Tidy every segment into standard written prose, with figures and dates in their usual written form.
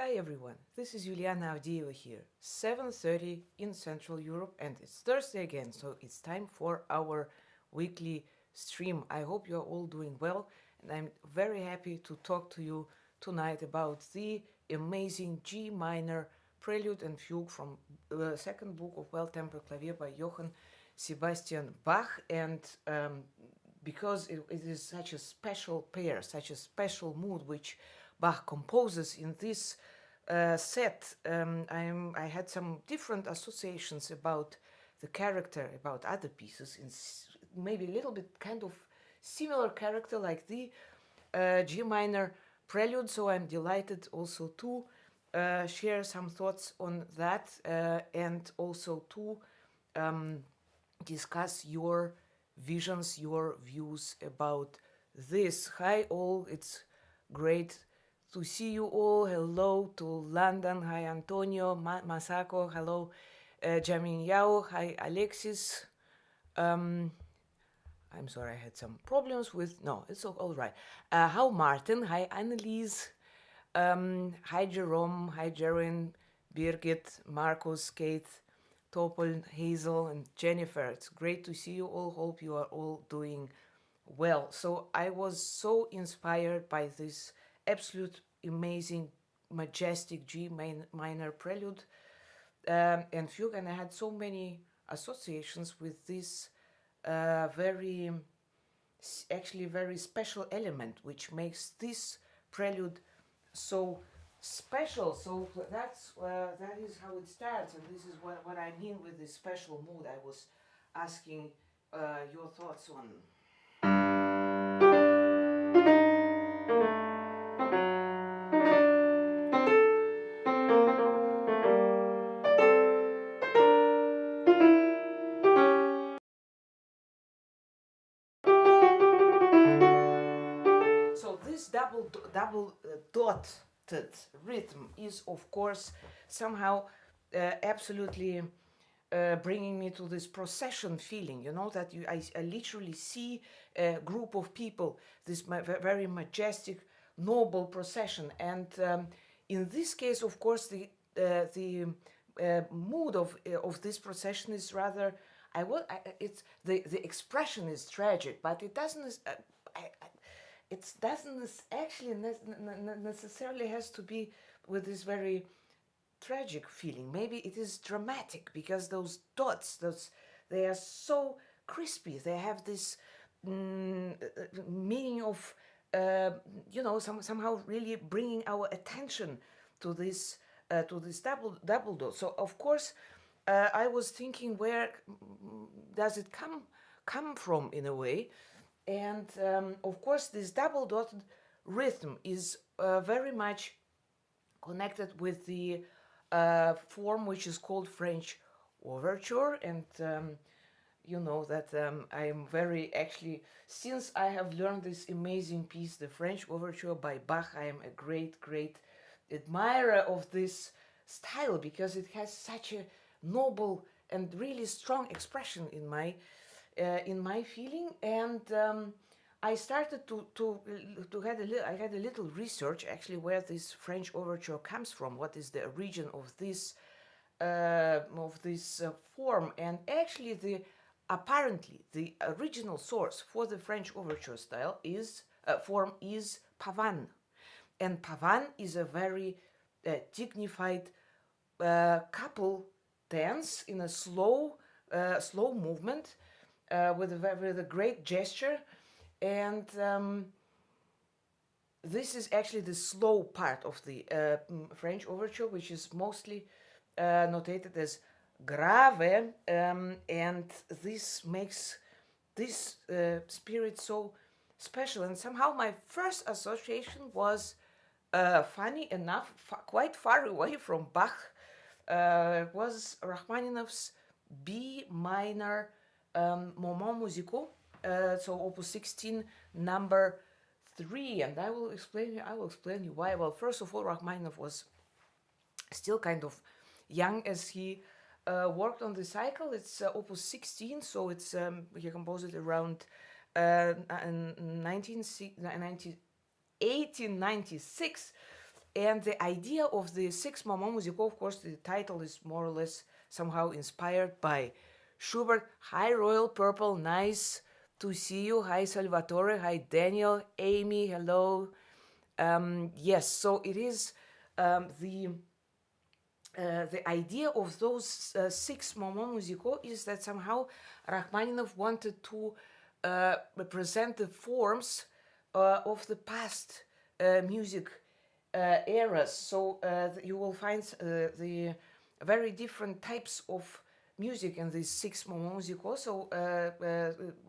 Hi everyone, this is Juliana Avdeeva here, 7:30 in Central Europe, and it's Thursday again, so it's time for our weekly stream. I hope you're all doing well, and I'm very happy to talk to you tonight about the amazing G minor Prelude and Fugue from the second book of Well-Tempered Clavier by Johann Sebastian Bach, and because it is such a special pair, such a special mood which Bach composes in this set, I had some different associations about the character, about other pieces, in maybe a little bit kind of similar character like the G minor Prelude, so I'm delighted also to share some thoughts on that and also to discuss your visions, your views about this. Hi all, it's great to see you all. Hello to London. Hi Antonio, Masako. Hello Jamin Yao. Hi Alexis. I'm sorry, I had some problems with, no, it's all right. How Martin. Hi Annelies. Hi Jerome. Hi Jerin, Birgit, Marcos, Kate, Topol, Hazel, and Jennifer. It's great to see you all. Hope you are all doing well. So I was so inspired by this absolute amazing, majestic G minor Prelude and Fugue, and I had so many associations with this actually very special element, which makes this Prelude so special. So that is how it starts, and this is what I mean with this special mood I was asking your thoughts on. So this double dotted rhythm is, of course, somehow absolutely bringing me to this procession feeling, you know, that I literally see a group of people, this very majestic, noble procession. And in this case, of course, the mood of this procession is rather, it's the expression is tragic, but it doesn't. It doesn't actually necessarily has to be with this very tragic feeling. Maybe it is dramatic because those dots, they are so crispy. They have this meaning of, somehow really bringing our attention to this double dot. So of course, I was thinking, where does it come from in a way? And of course, this double dotted rhythm is very much connected with the form which is called French overture. And you know that I am very, actually, since I have learned this amazing piece, the French overture by Bach, I am a great admirer of this style, because it has such a noble and really strong expression in my feeling. And I started to I had a little research actually where this French overture comes from, what is the origin of this form. And actually apparently the original source for the French overture style is form is Pavane, and Pavane is a very dignified couple dance in a slow movement with a great gesture. And this is actually the slow part of the French overture, which is mostly notated as grave, and this makes this spirit so special. And somehow my first association was, funny enough, quite far away from Bach, was Rachmaninov's B minor Moments Musicaux, so Opus 16, number 3, and I will explain you why. Well, first of all, Rachmaninov was still kind of young as he worked on the cycle. It's Opus 16, so it's he composed it around 1896, And the idea of the six moments musicaux, of course, the title is more or less somehow inspired by Schubert. Hi, Royal Purple, nice to see you. Hi, Salvatore. Hi, Daniel. Amy, hello. Yes, so it is the idea of those six moments musicaux is that somehow Rachmaninov wanted to represent the forms of the past music eras. So you will find the very different types of music in these six moments musicaux. So,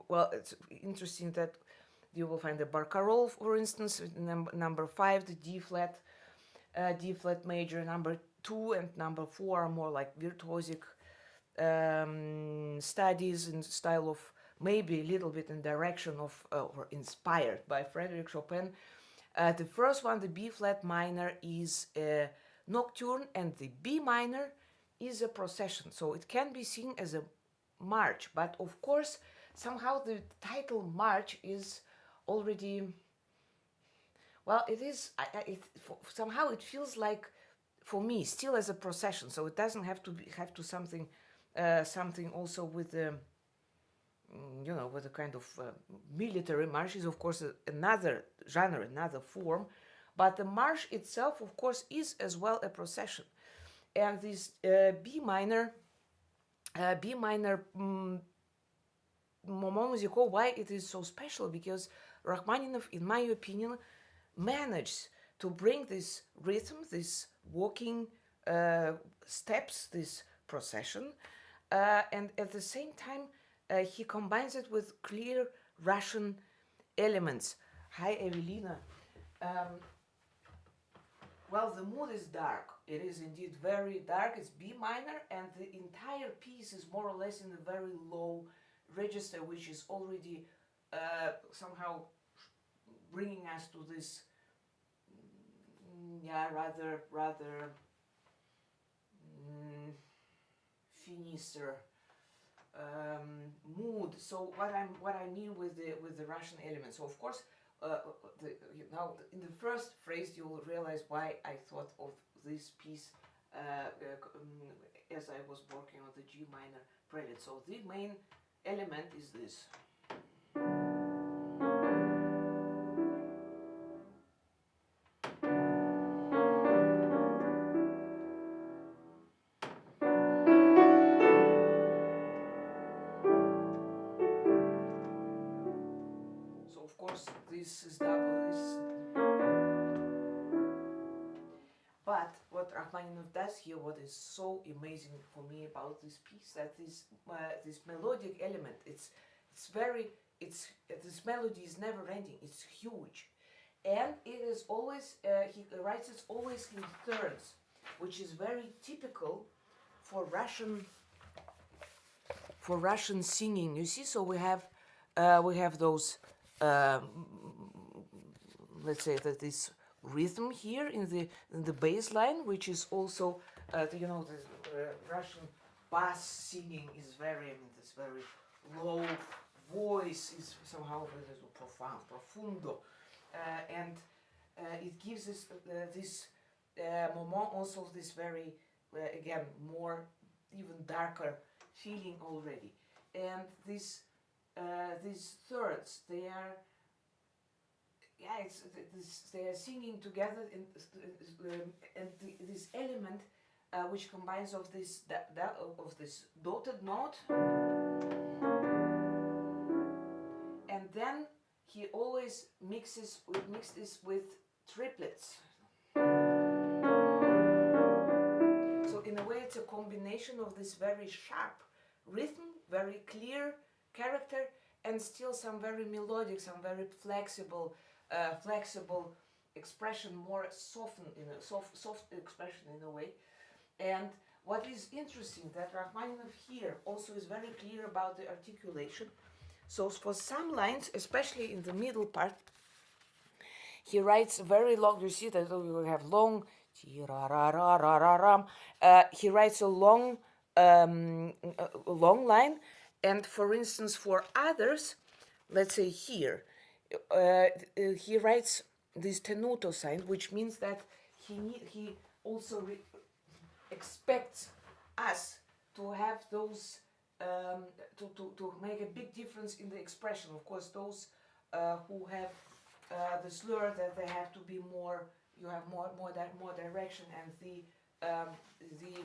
well, it's interesting that you will find the barcarolle, for instance, number 5, the D flat major. Number 2 and number 4 are more like virtuosic studies in style of maybe a little bit in direction of or inspired by Frédéric Chopin. The first one, the B flat minor, is a nocturne, and the B minor is a procession. So it can be seen as a march, but of course somehow the title march is already, well, it is, somehow it feels like, for me, still as a procession. So it doesn't have to have to something also with the with a kind of military march. Is of course another genre, another form, but the march itself, of course, is as well a procession. And this B minor moment musicaux, why it is so special? Because Rachmaninov, in my opinion, managed to bring this rhythm, this walking steps, this procession, and at the same time he combines it with clear Russian elements. Hi, Evelina. Well, the mood is dark. It is indeed very dark. It's B minor, and the entire piece is more or less in a very low register, which is already somehow bringing us to this rather sinister mood. So what I mean with the Russian element. So of course, now in the first phrase you will realize why I thought of this piece as I was working on the G minor prelude. So the main element is this. Of course, this is double. But what Rachmaninov does here, what is so amazing for me about this piece, that this melodic element, this melody is never ending. It's huge, and it is always he writes it always in thirds, which is very typical for Russian singing. You see, so we have those. Let's say that this rhythm here in the bass line, which is also the Russian bass singing is very, this very low voice is somehow profound, profundo, and it gives us this moment also this very again more even darker feeling already, and these thirds, they are they are singing together and this element which combines of this dotted note, and then he always mixes this with triplets. So in a way it's a combination of this very sharp rhythm, very clear character, and still some very melodic, some very flexible expression, more softened in a soft expression in a way. And what is interesting that Rachmaninov here also is very clear about the articulation. So for some lines, especially in the middle part, he writes very long. You see that we have long. He writes a long line, and for instance, for others, let's say here. He writes this tenuto sign, which means that he also expects us to have those to make a big difference in the expression. Of course, those who have the slur, that they have to be more, you have more direction, and the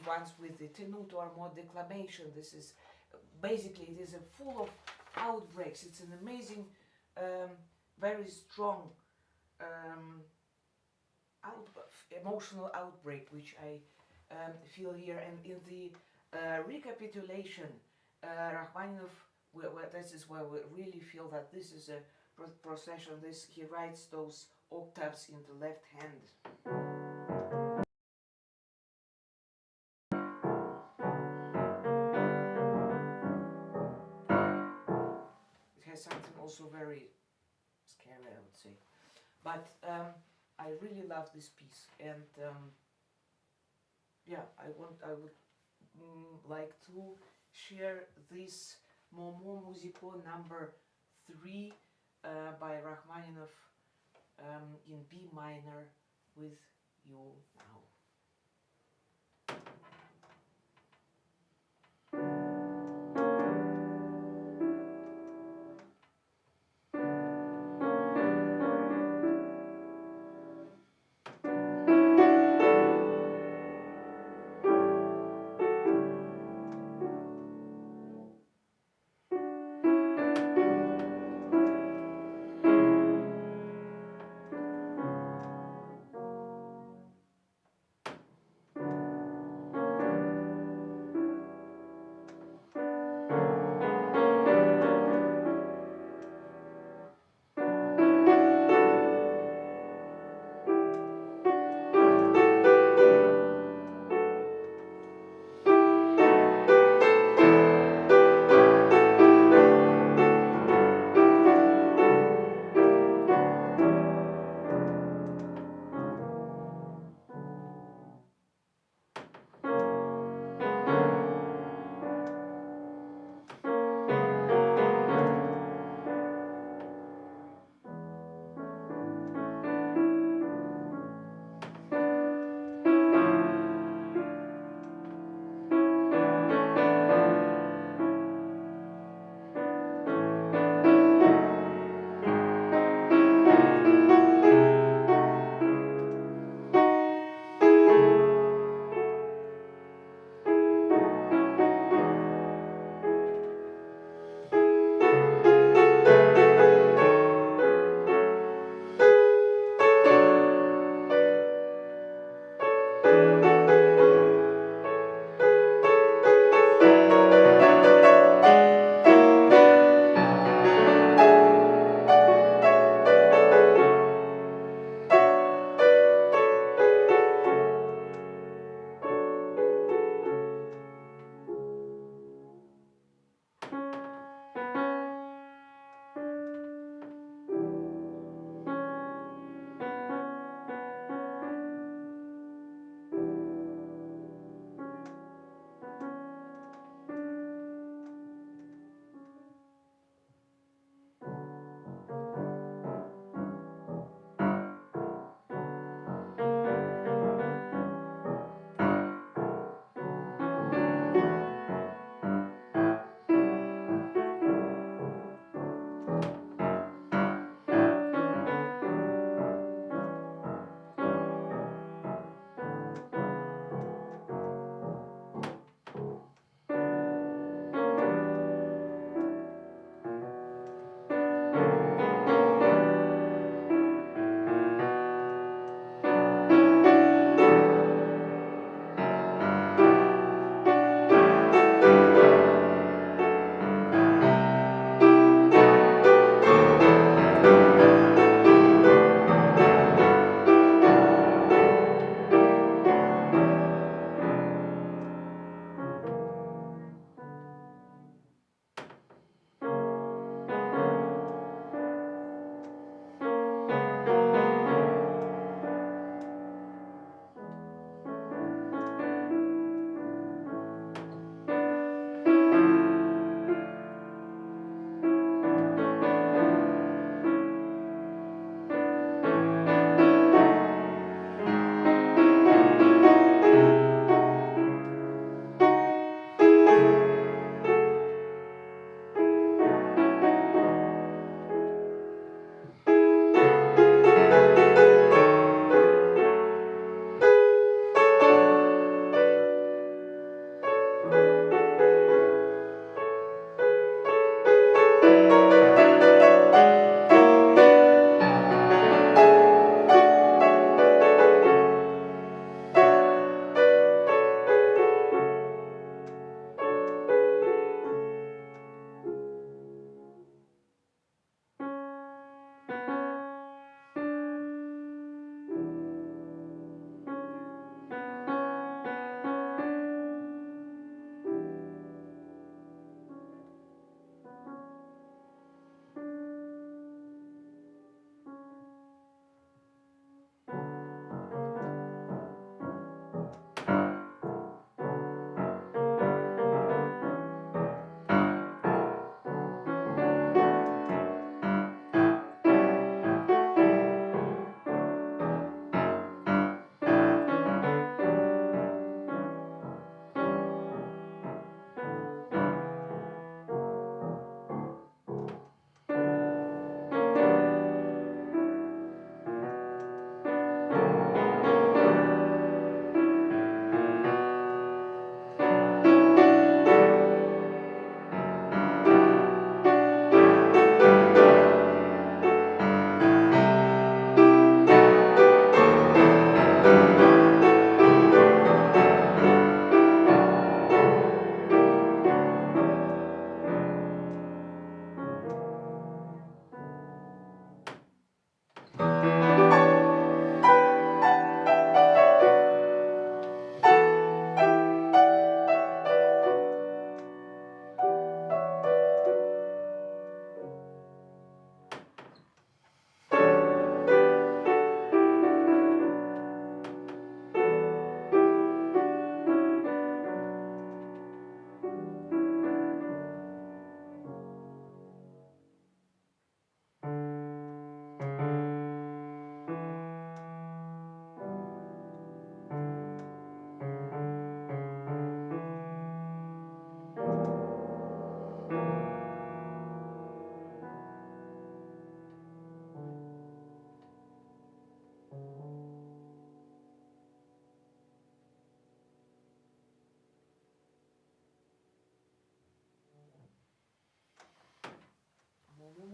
ones with the tenuto are more declamation. This is basically, it is a full of outbreaks. It's an amazing, very strong emotional outbreak which I feel here. And in the recapitulation, Rachmaninov, this is where we really feel that this is a procession. He writes those octaves in the left hand. It has something also very scary, I would say. But I really love this piece, and yeah, I would like to share this Musicaux number 3 by Rachmaninov in B minor with you now.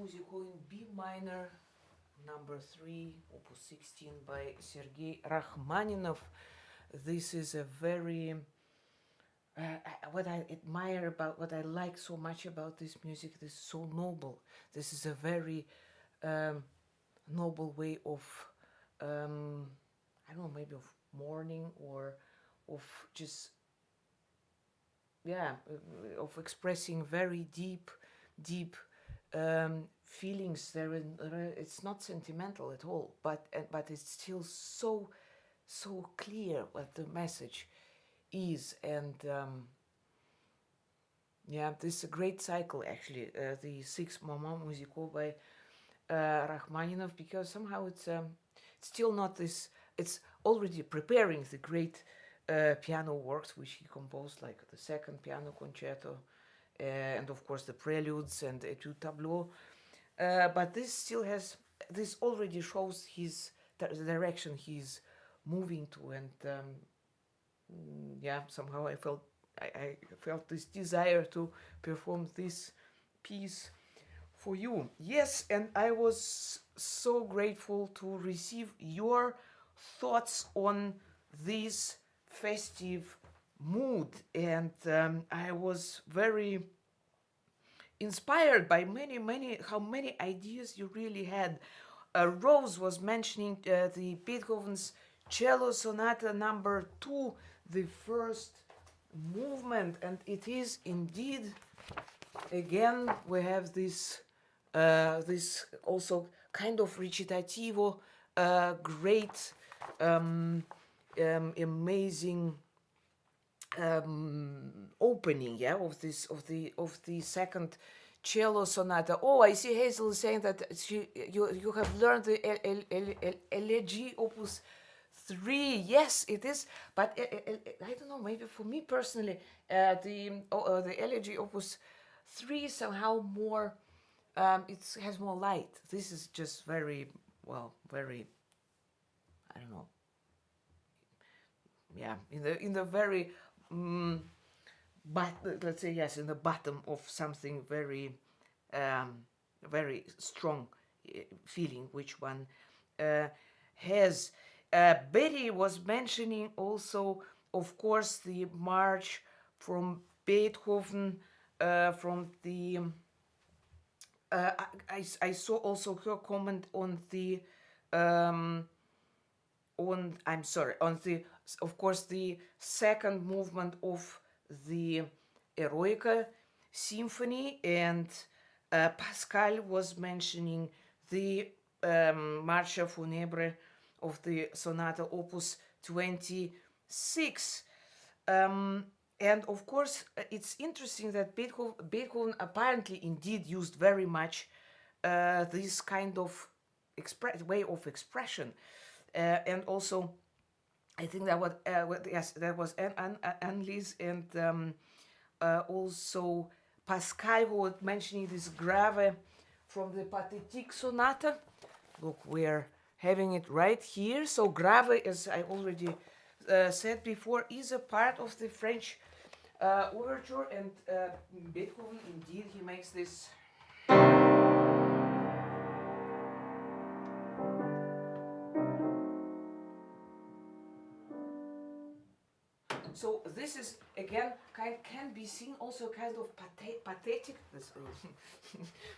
Musicaux in B minor, number 3, opus 16 by Sergei Rachmaninov. This is a very, what I admire about, what I like so much about this music, this is so noble. This is a very noble way of, I don't know, maybe of mourning or of just, yeah, of expressing very deep feelings. It's not sentimental at all, but it's still so clear what the message is. And yeah, this is a great cycle actually, the 6 Moments Musicaux by Rachmaninov, because somehow it's still not this, it's already preparing the great piano works which he composed, like the second piano concerto, and of course the preludes and etude tableau, but this still has, this already shows his the direction he's moving to. And yeah, somehow I felt this desire to perform this piece for you. Yes, and I was so grateful to receive your thoughts on this festive mood, and I was very inspired by how many ideas you really had. Rose was mentioning the Beethoven's cello sonata number 2, the first movement, and it is indeed, again, we have this this also kind of recitativo, great, amazing opening, yeah, of the second cello sonata. Oh, I see Hazel is saying that you have learned the Elegy Opus 3. Yes, it is, but I don't know, maybe for me personally, the Elegy Opus 3 somehow more, it has more light. This is just very, well, very, I don't know, yeah, in the very but let's say, yes, in the bottom of something very very strong feeling which one has. Betty was mentioning also, of course, the march from Beethoven, from the I saw also her comment on the on, I'm sorry, on the, of course, the second movement of the Eroica Symphony, and Pascal was mentioning the Marcia Funèbre of the Sonata Opus 26. And of course, it's interesting that Beethoven apparently indeed used very much this kind of way of expression. And also, I think that yes, that was Annelies, and also Pascal, who was mentioning this grave from the Pathétique Sonata. Look, we're having it right here. So grave, as I already said before, is a part of the French overture, and Beethoven, indeed, he makes this. So this is, again, can be seen also kind of pathetic,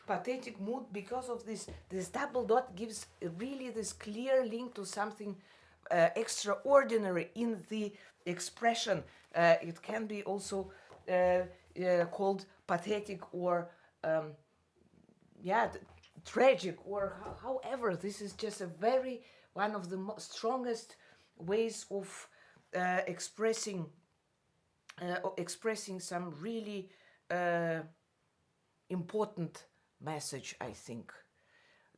pathetic mood, because of this double dot gives really this clear link to something extraordinary in the expression. It can be also called pathetic, or yeah, tragic, or however. This is just a very, one of the strongest ways of expressing some really important message, I think.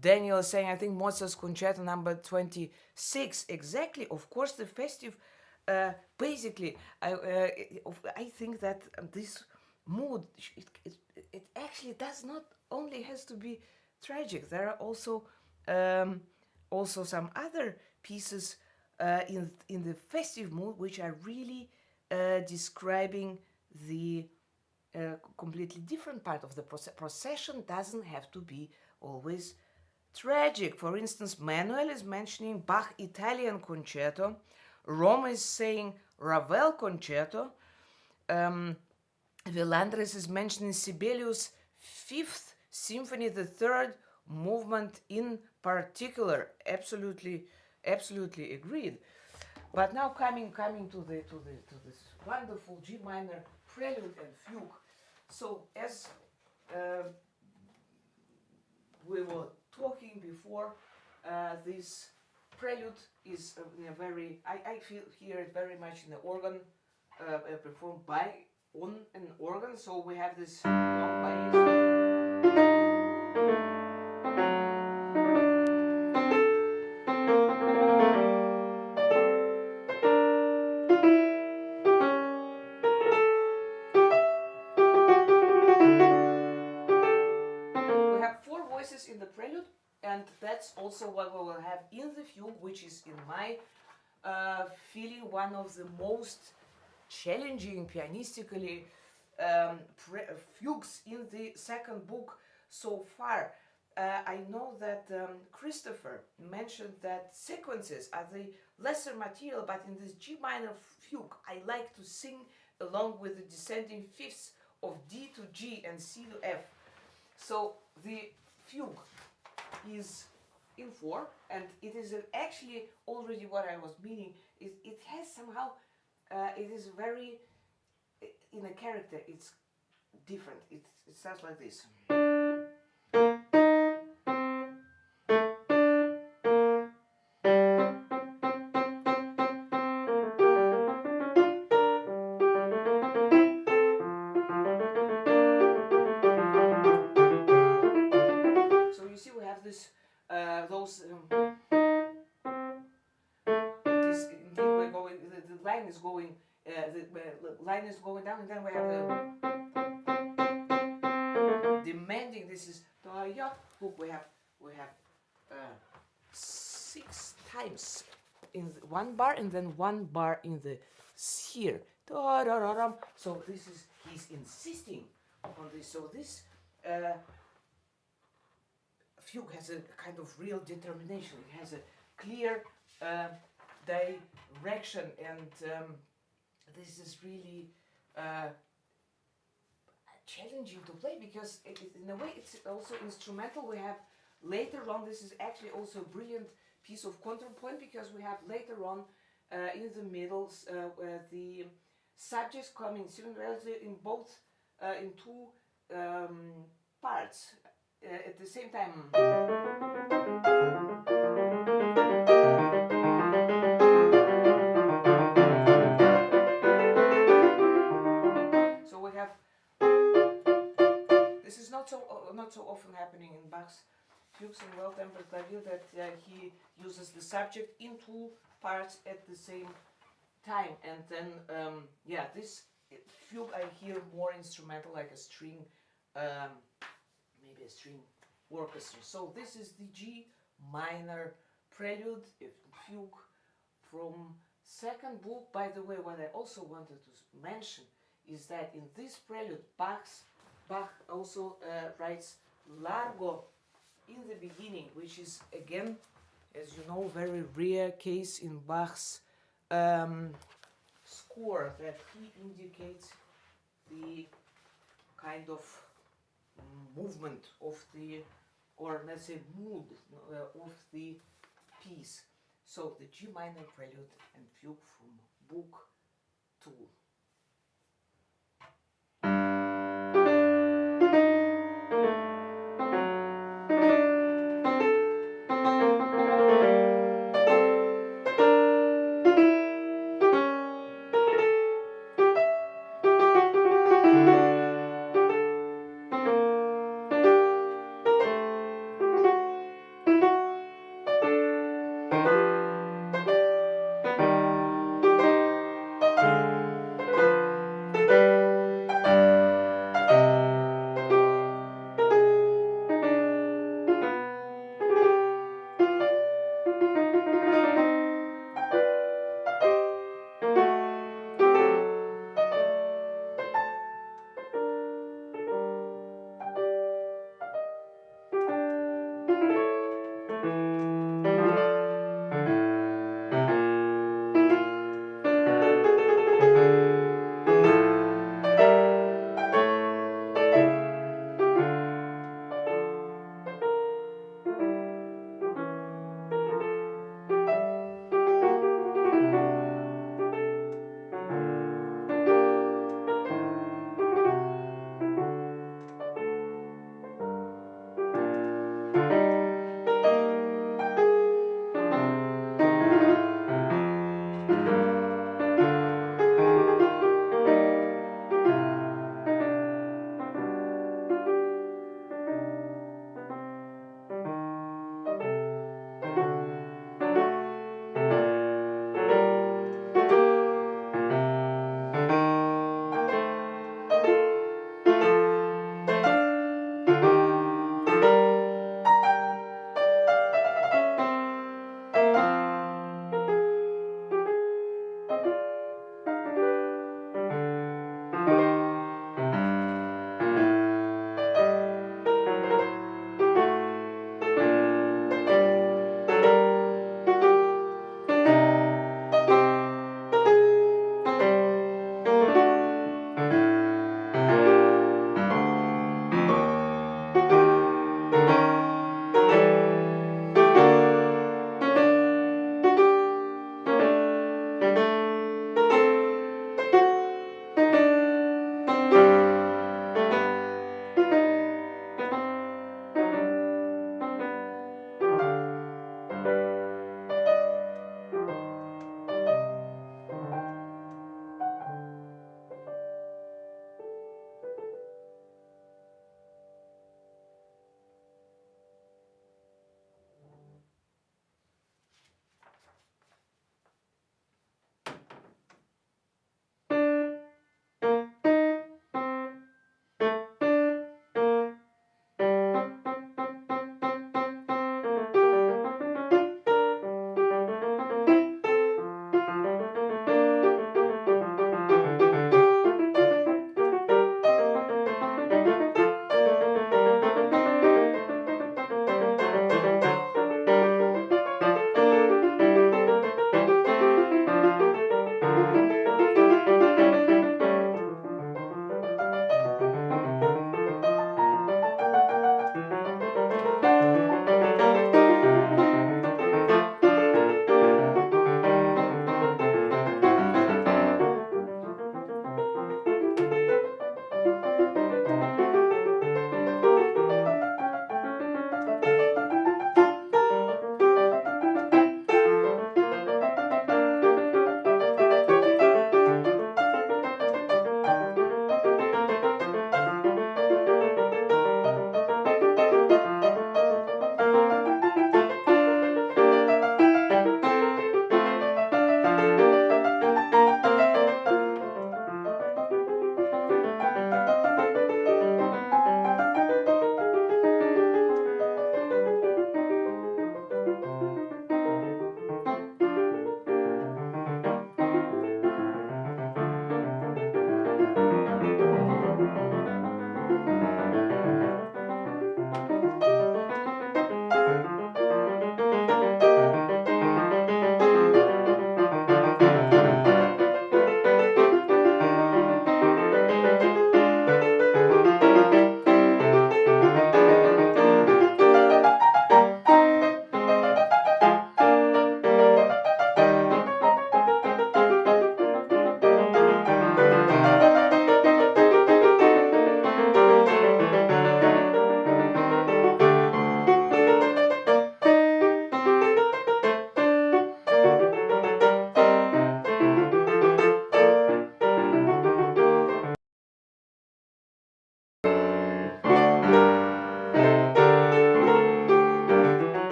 Daniel is saying, I think Mozart's concerto number 26, exactly. Of course, the festive, basically, I think that this mood, it actually does not only has to be tragic. There are also some other pieces in the festive mood which are really describing the completely different part of the procession. Doesn't have to be always tragic. For instance, Manuel is mentioning Bach Italian concerto, Rome is saying Ravel concerto, Villandres is mentioning Sibelius' Fifth Symphony, the third movement in particular. Absolutely agreed. But now coming to this wonderful G minor prelude and fugue. So as we were talking before, this prelude is in a very, I feel hear it very much in the organ, performed by on an organ. So we have this long bass. We have four voices in the prelude, and that's also what we will have in the fugue, which is in my feeling one of the most challenging pianistically fugues in the second book so far. I know that Christopher mentioned that sequences are the lesser material, but in this G minor fugue, I like to sing along with the descending fifths of D to G and C to F. So the fugue is in 4, and it is actually already what I was meaning. It has somehow, it is very, in a character, it's different. It sounds like this. So you see we have this, this indeed we're going, the line is going, the line is going down, and then we have the demanding. This is we have 6 times in one bar, and then 1 bar in the here. So this is, he's insisting on this. So this fugue has a kind of real determination. It has a clear direction, and this is really challenging to play, because in a way it's also instrumental. We have later on, this is actually also a brilliant piece of counterpoint, because we have later on in the middle the subjects coming simultaneously in both in 2 parts at the same time. So we have, this is not so often happening in Bach's fugues and well-tempered clavier, that he uses the subject in 2 parts at the same time, and then this fugue I hear more instrumental, like a string, maybe a string orchestra. So this is the G minor prelude, fugue from second book. By the way, what I also wanted to mention is that in this prelude, Bach also writes Largo in the beginning, which is again, as you know, very rare case in Bach's score, that he indicates the kind of movement of the, or let's say mood of the piece. So the G minor prelude and fugue from book 2.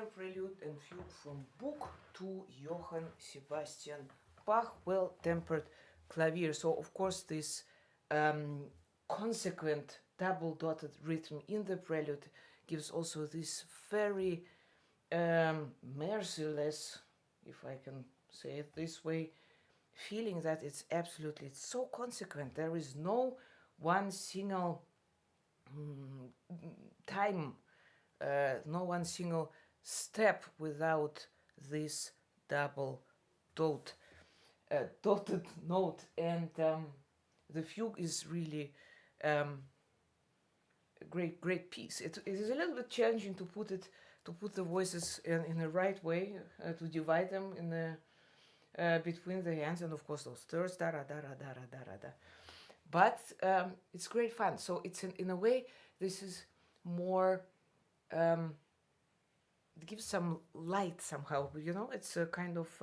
minor prelude and fugue from Book to Johann Sebastian Bach, well-tempered clavier. So of course this consequent double-dotted rhythm in the prelude gives also this very merciless, if I can say it this way, feeling that it's so consequent. There is no one single time, no one single step without this double dotted note, and the fugue is really a great piece. It is a little bit challenging to put the voices in the right way, to divide them in the between the hands, and of course those thirds, da da da da da da da da. But it's great fun. So it's in a way this is more. It gives some light somehow. You know, it's a kind of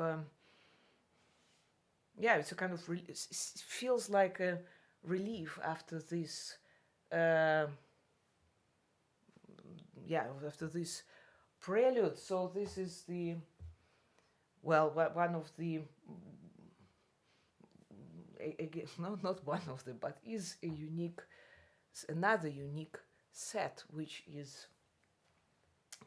it's a kind of it feels like a relief after this. After this prelude. So this is the one of the again, no, not one of them, but is another unique set, which is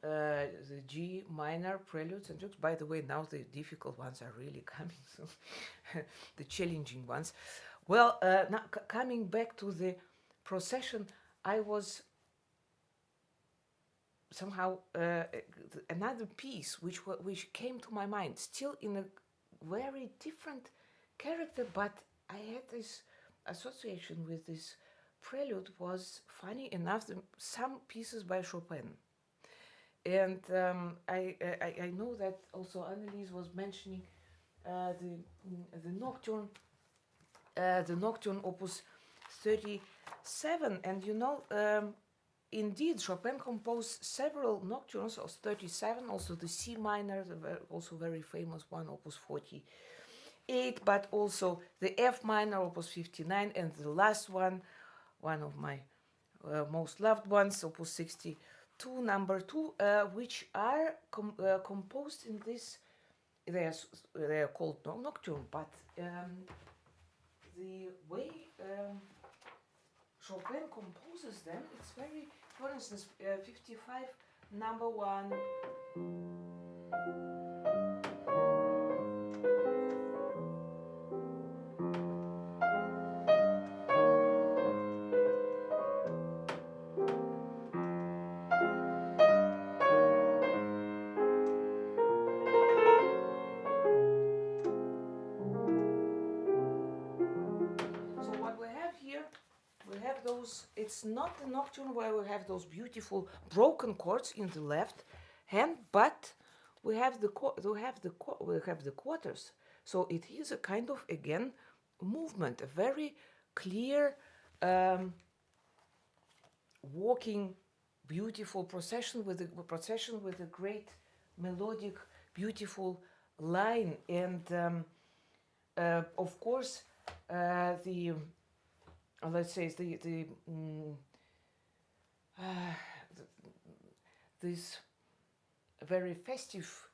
the G minor preludes and fugues. By the way, now the difficult ones are really coming, so the challenging ones. Well, now coming back to the procession, I was somehow another piece which came to my mind, still in a very different character, but I had this association with this prelude. Was funny enough some pieces by Chopin, and I know that also Annelies was mentioning the nocturne opus 37, and you know. Indeed, Chopin composed several nocturnes, also 37, also the C minor, also very famous one, opus 48, but also the F minor, opus 59, and the last one of my most loved ones, opus 62, number 2, which are composed in this, they are called nocturne, but the way Chopin composes them, it's very, for instance, 55, number 1. So what we have here, we have those, it's not the nocturne where we have those beautiful broken chords in the left hand, but we have the quarters. So it is a kind of, again, movement, a very clear walking, beautiful procession with a great melodic, beautiful line, and of course the let's say this very festive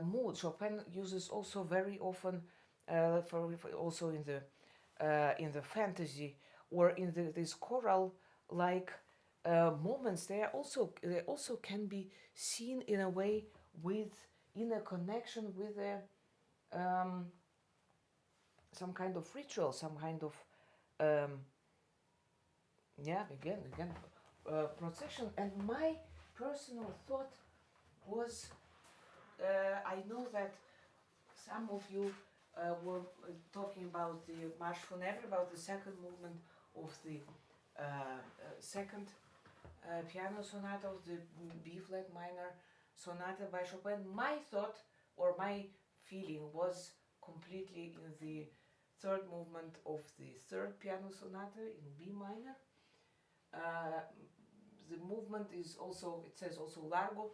mood Chopin uses also very often for also in the fantasy or in this choral like moments. They also can be seen in a way in a connection with some kind of ritual, some kind of procession. And my personal thought was, I know that some of you were talking about the March Funèbre, about the second movement of the second piano sonata of the B-flat minor sonata by Chopin. My thought or my feeling was completely in the third movement of the third piano sonata in B minor. The movement is also, it says also Largo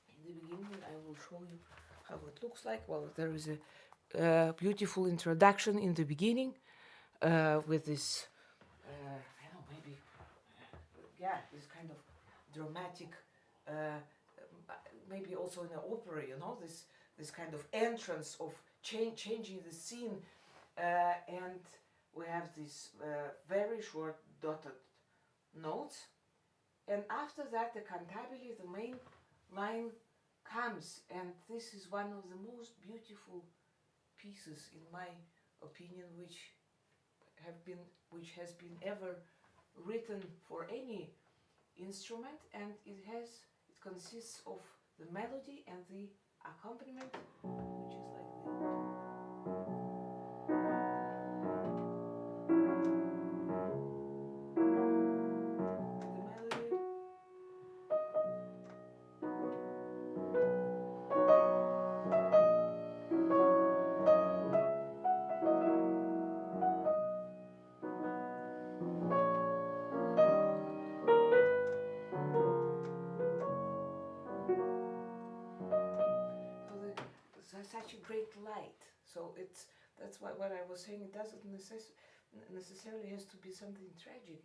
in the beginning. I will show you how it looks like. Well, there is a beautiful introduction in the beginning with this, I don't know, maybe, this kind of dramatic maybe also in an opera, you know, this kind of entrance of changing the scene, and we have these very short dotted notes, and after that the cantabile, the main line comes, and this is one of the most beautiful pieces, in my opinion, which has been ever written for any instrument, and it consists of the melody and the accompaniment, which is like the melody. Such a great light. So that's what I was saying. It doesn't necessarily has to be something tragic.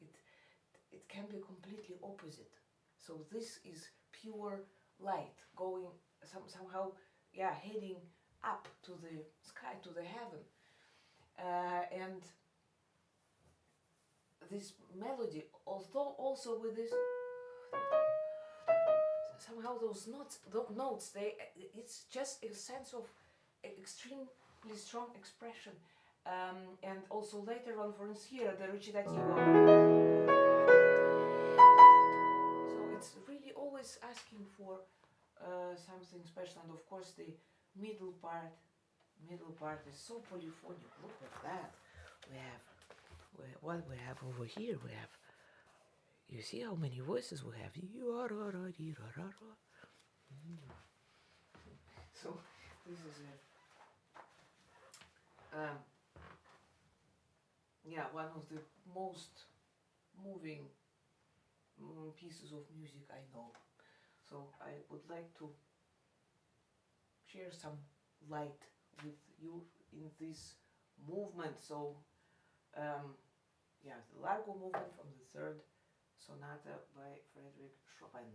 It can be completely opposite. So this is pure light going somehow, yeah, heading up to the sky, to the heaven, and this melody, although also with this. Somehow those notes, it's just a sense of extremely strong expression, and also later on, for instance, here the recitativo. So it's really always asking for something special, and of course the middle part is so polyphonic. Look at that. What we have over here. We have. You see how many voices we have? So this is one of the most moving pieces of music I know. So I would like to share some light with you in this movement. So the Largo movement from the third Sonata by Frédéric Chopin.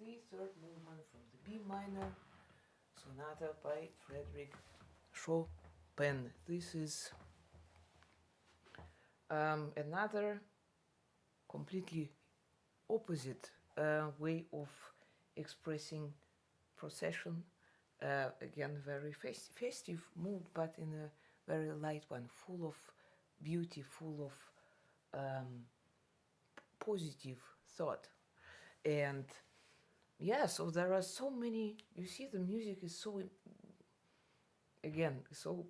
the third movement from the B minor sonata by Frederick Chopin. This is another completely opposite way of expressing procession. Again, very festive mood, but in a very light one, full of beauty, full of positive thought. And yeah, so there are so many, you see, the music is so, again, so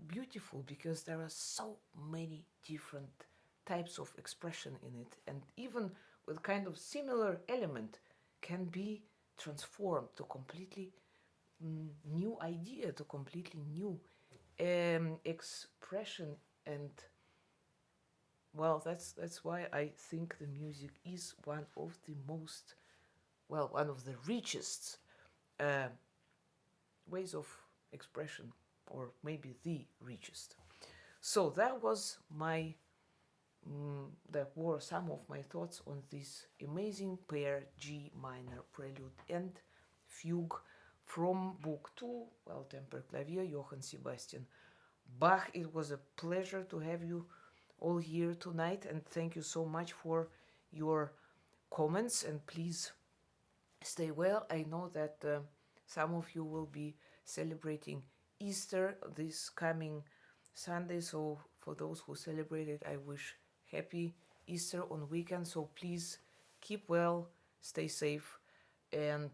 beautiful because there are so many different types of expression in it, and even with kind of similar element can be transformed to completely new idea, to completely new expression. And well, that's why I think the music is one of the most, well, one of the richest ways of expression, or maybe the richest. So that was my that were some of my thoughts on this amazing pair G minor prelude and fugue from Book 2, Well Tempered Clavier, Johann Sebastian Bach. It was a pleasure to have you all here tonight, and thank you so much for your comments, and please stay well. I know that some of you will be celebrating Easter this coming Sunday, so for those who celebrate it, I wish happy Easter on weekend. So please keep well, stay safe, and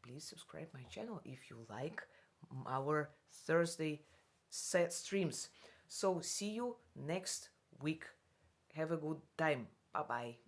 please subscribe my channel if you like our Thursday set streams. So see you next week. Have a good time. Bye bye.